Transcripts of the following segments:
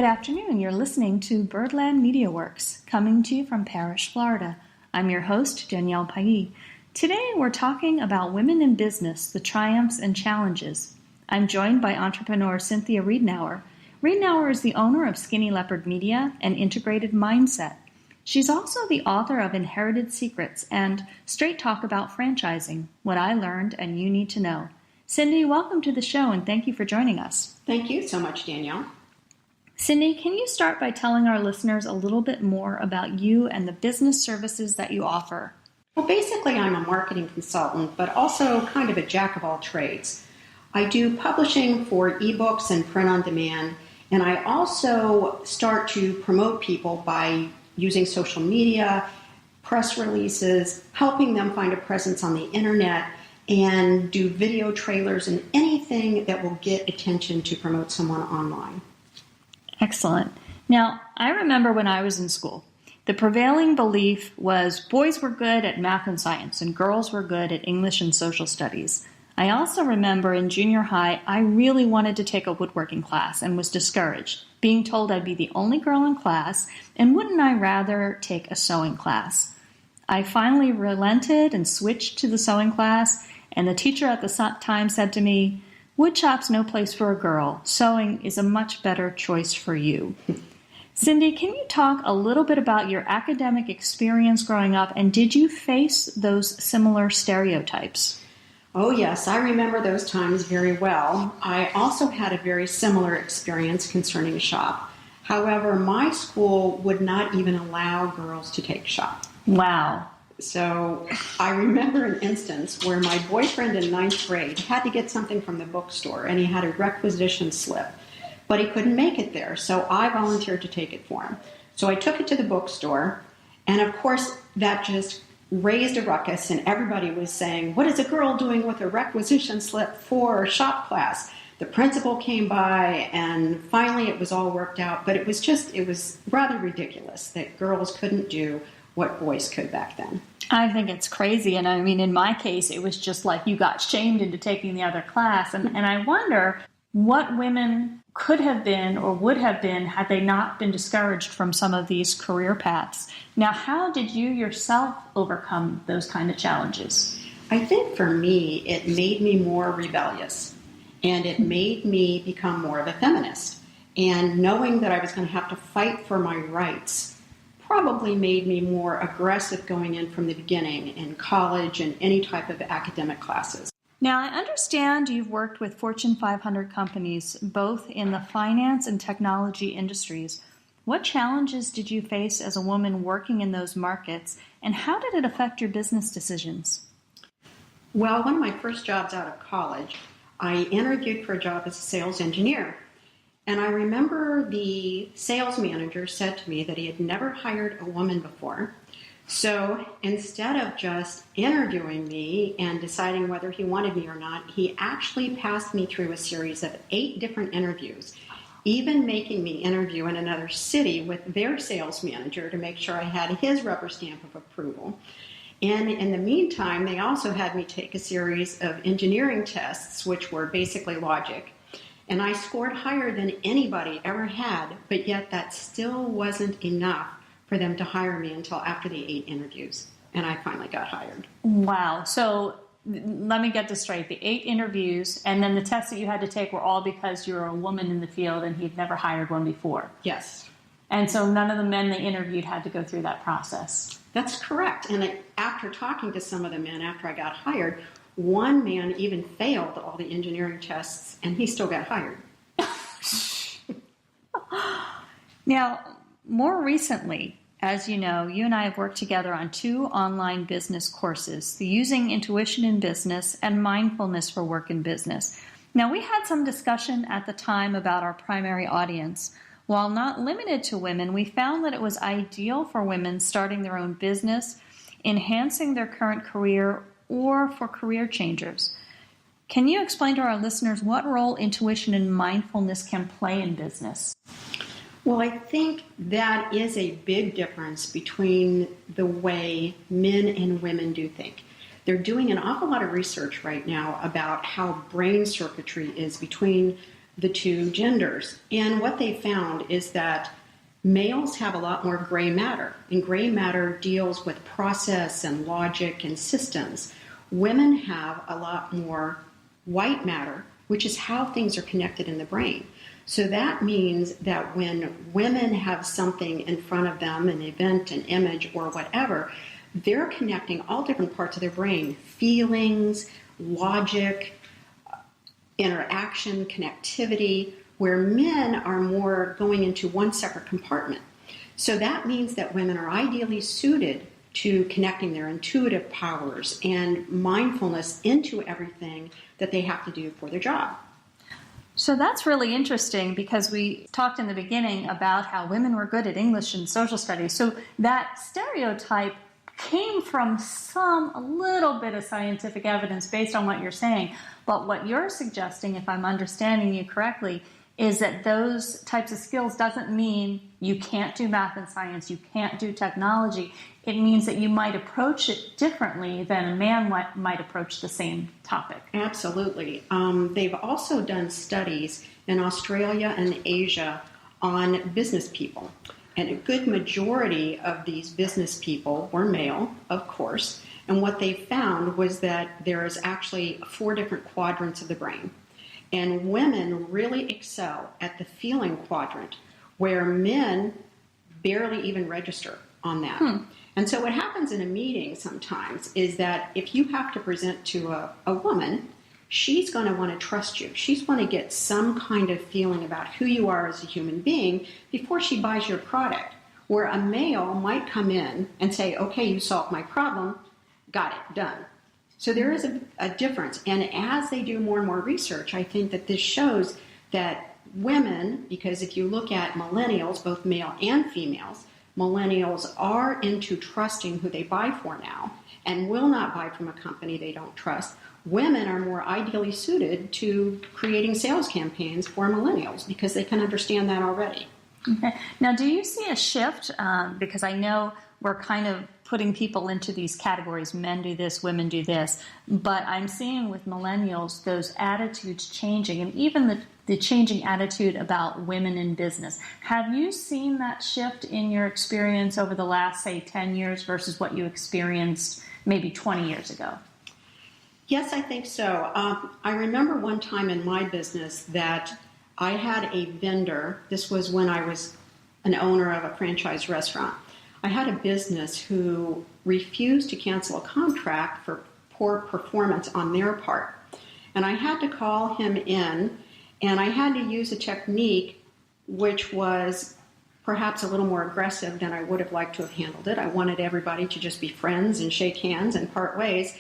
Good afternoon. You're listening to Birdland Media Works, coming to you from Parrish, Florida. I'm your host, Danielle Pailly. Today we're talking about women in business, the triumphs and challenges. I'm joined by entrepreneur Cynthia Readnower. Readnower is the owner of Skinny Leopard Media and Integrated Mindset. She's also the author of Inherited Secrets and Straight Talk About Franchising, What I Learned and You Need to Know. Cindy, welcome to the show and thank you for joining us. Thank you so much, Danielle. Cindy, can you start by telling our listeners a little bit more about you and the business services that you offer? Well, basically, I'm a marketing consultant, but also kind of a jack of all trades. I do publishing for ebooks and print on demand, and I also start to promote people by using social media, press releases, helping them find a presence on the internet, and do video trailers and anything that will get attention to promote someone online. Excellent. Now, I remember when I was in school, the prevailing belief was boys were good at math and science and girls were good at English and social studies. I also remember in junior high, I really wanted to take a woodworking class and was discouraged, being told I'd be the only girl in class, and wouldn't I rather take a sewing class? I finally relented and switched to the sewing class, and the teacher at the time said to me, "Woodshop's no place for a girl. Sewing is a much better choice for you." Cindy, can you talk a little bit about your academic experience growing up, and did you face those similar stereotypes? Oh yes, I remember those times very well. I also had a very similar experience concerning shop. However, my school would not even allow girls to take shop. Wow. So I remember an instance where my boyfriend in 9th grade had to get something from the bookstore, and he had a requisition slip, but he couldn't make it there, so I volunteered to take it for him. So I took it to the bookstore, and of course that just raised a ruckus, and everybody was saying, "What is a girl doing with a requisition slip for a shop class?" The principal came by, and finally it was all worked out, but it was rather ridiculous that girls couldn't do what boys could back then. I think it's crazy. And I mean, in my case, it was just like you got shamed into taking the other class. And I wonder what women could have been or would have been had they not been discouraged from some of these career paths. Now, how did you yourself overcome those kind of challenges? I think for me, it made me more rebellious, and it made me become more of a feminist. And knowing that I was going to have to fight for my rights probably made me more aggressive going in from the beginning in college and any type of academic classes. Now, I understand you've worked with Fortune 500 companies, both in the finance and technology industries. What challenges did you face as a woman working in those markets, and how did it affect your business decisions? Well, one of my first jobs out of college, I interviewed for a job as a sales engineer. And I remember the sales manager said to me that he had never hired a woman before. So instead of just interviewing me and deciding whether he wanted me or not, he actually passed me through a series of 8 different interviews, even making me interview in another city with their sales manager to make sure I had his rubber stamp of approval. And in the meantime, they also had me take a series of engineering tests, which were basically logic. And I scored higher than anybody ever had, but yet that still wasn't enough for them to hire me until after the 8 interviews. And I finally got hired. Wow. So let me get this straight. The 8 interviews and then the tests that you had to take were all because you're a woman in the field and he'd never hired one before. Yes. And so none of the men they interviewed had to go through that process. That's correct. And after talking to some of the men after I got hired, one man even failed all the engineering tests, and he still got hired. Now, more recently, as you know, you and I have worked together on 2 online business courses, the Using Intuition in Business and Mindfulness for Work in Business. Now, we had some discussion at the time about our primary audience. While not limited to women, we found that it was ideal for women starting their own business, enhancing their current career, or for career changers. Can you explain to our listeners what role intuition and mindfulness can play in business? Well, I think that is a big difference between the way men and women do think. They're doing an awful lot of research right now about how brain circuitry is between the two genders. And what they found is that males have a lot more gray matter, and gray matter deals with process and logic and systems. Women have a lot more white matter, which is how things are connected in the brain. So that means that when women have something in front of them, an event, an image, or whatever, they're connecting all different parts of their brain, feelings, logic, interaction, connectivity, where men are more going into one separate compartment. So that means that women are ideally suited to connecting their intuitive powers and mindfulness into everything that they have to do for their job. So that's really interesting because we talked in the beginning about how women were good at English and social studies. So that stereotype came from a little bit of scientific evidence based on what you're saying. But what you're suggesting, if I'm understanding you correctly, is that those types of skills doesn't mean you can't do math and science, you can't do technology. It means that you might approach it differently than a man might approach the same topic. Absolutely. They've also done studies in Australia and Asia on business people. And a good majority of these business people were male, of course. And what they found was that there is actually 4 different quadrants of the brain. And women really excel at the feeling quadrant, where men barely even register on that. And so what happens in a meeting sometimes is that if you have to present to a woman, she's going to want to trust you. She's going to get some kind of feeling about who you are as a human being before she buys your product. Where a male might come in and say, okay, you solved my problem, got it, done. So there is a difference. And as they do more and more research, I think that this shows that women, because if you look at millennials, both male and females, millennials are into trusting who they buy for now and will not buy from a company they don't trust. Women are more ideally suited to creating sales campaigns for millennials because they can understand that already. Okay. Now, do you see a shift? Because I know we're kind of putting people into these categories. Men do this, women do this. But I'm seeing with millennials those attitudes changing, and even the changing attitude about women in business. Have you seen that shift in your experience over the last, say, 10 years versus what you experienced maybe 20 years ago? Yes, I think so. I remember one time in my business that I had a vendor. This was when I was an owner of a franchise restaurant. I had a business who refused to cancel a contract for poor performance on their part. And I had to call him in, and I had to use a technique which was perhaps a little more aggressive than I would have liked to have handled it. I wanted everybody to just be friends and shake hands and part ways.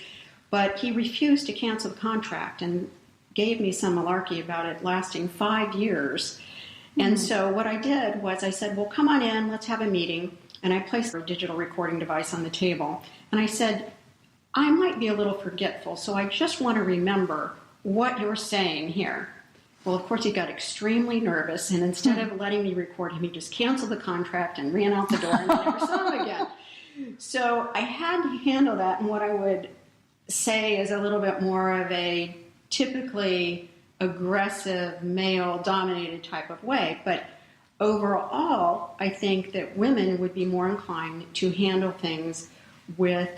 But he refused to cancel the contract and gave me some malarkey about it lasting 5 years. And so what I did was I said, well, come on in, let's have a meeting. And I placed a digital recording device on the table. And I said, I might be a little forgetful, so I just want to remember what you're saying here. Well, of course, he got extremely nervous, and instead of letting me record him, he just canceled the contract and ran out the door, and I never saw him again. So I had to handle that in what I would say is a little bit more of a typically aggressive, male-dominated type of way. But overall, I think that women would be more inclined to handle things with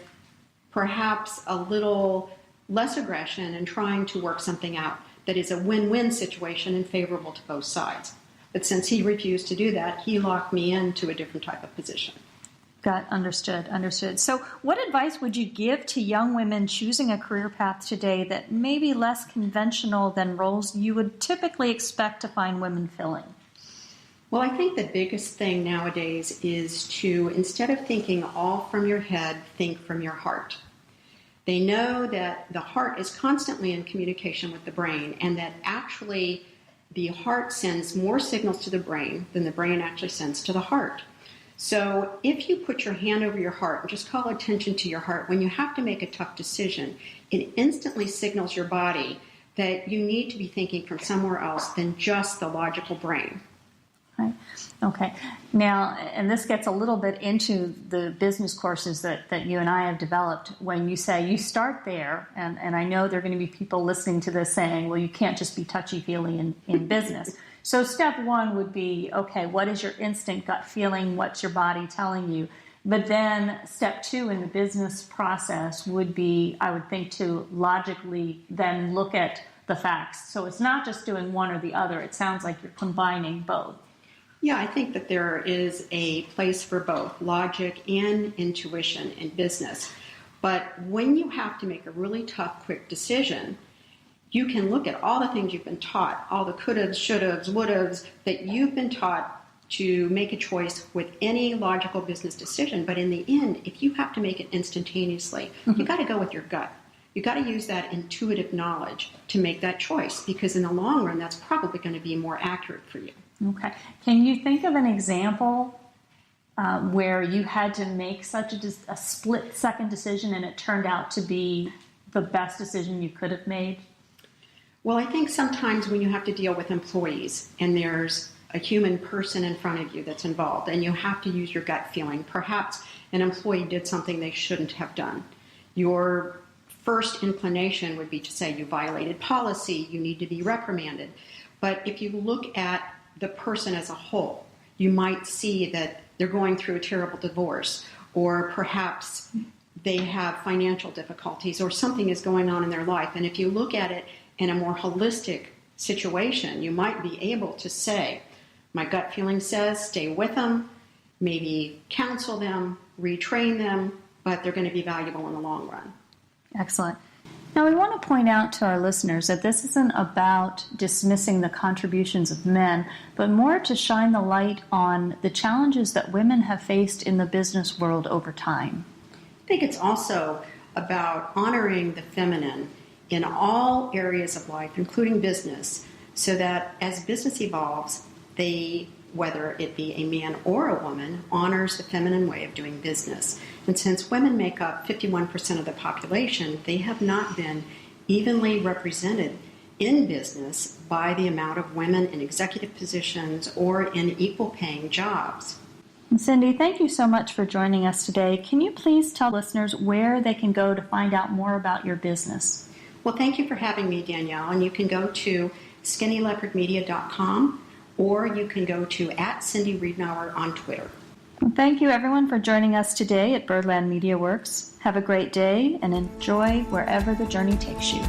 perhaps a little less aggression and trying to work something out that is a win-win situation and favorable to both sides. But since he refused to do that, he locked me into a different type of position. Understood. So what advice would you give to young women choosing a career path today that may be less conventional than roles you would typically expect to find women filling? Well, I think the biggest thing nowadays is to, instead of thinking all from your head, think from your heart. They know that the heart is constantly in communication with the brain, and that actually the heart sends more signals to the brain than the brain actually sends to the heart. So if you put your hand over your heart and just call attention to your heart, when you have to make a tough decision, it instantly signals your body that you need to be thinking from somewhere else than just the logical brain. Right. Okay. Now, and this gets a little bit into the business courses that you and I have developed. When you say you start there, and I know there are going to be people listening to this saying, well, you can't just be touchy-feely in business. So step one would be, okay, what is your instinct gut feeling? What's your body telling you? But then step two in the business process would be, I would think, to logically then look at the facts. So it's not just doing one or the other. It sounds like you're combining both. Yeah, I think that there is a place for both logic and intuition in business. But when you have to make a really tough, quick decision, you can look at all the things you've been taught, all the could'ves, should'ves, would'ves that you've been taught to make a choice with any logical business decision. But in the end, if you have to make it instantaneously, you got to go with your gut. You got to use that intuitive knowledge to make that choice, because in the long run, that's probably going to be more accurate for you. Okay. Can you think of an example where you had to make such a split-second decision and it turned out to be the best decision you could have made? Well, I think sometimes when you have to deal with employees and there's a human person in front of you that's involved and you have to use your gut feeling, perhaps an employee did something they shouldn't have done. Your first inclination would be to say you violated policy, you need to be reprimanded. But if you look at the person as a whole, you might see that they're going through a terrible divorce, or perhaps they have financial difficulties, or something is going on in their life. And if you look at it in a more holistic situation, you might be able to say, my gut feeling says stay with them, maybe counsel them, retrain them, but they're going to be valuable in the long run. Excellent. Now, we want to point out to our listeners that this isn't about dismissing the contributions of men, but more to shine the light on the challenges that women have faced in the business world over time. I think it's also about honoring the feminine in all areas of life, including business, so that as business evolves, whether it be a man or a woman, honors the feminine way of doing business. And since women make up 51% of the population, they have not been evenly represented in business by the amount of women in executive positions or in equal paying jobs. Cindy, thank you so much for joining us today. Can you please tell listeners where they can go to find out more about your business? Well, thank you for having me, Danielle. And you can go to skinnyleopardmedia.com, or you can go to @Cynthia Readnower on Twitter. Well, thank you, everyone, for joining us today at Birdland Media Works. Have a great day and enjoy wherever the journey takes you.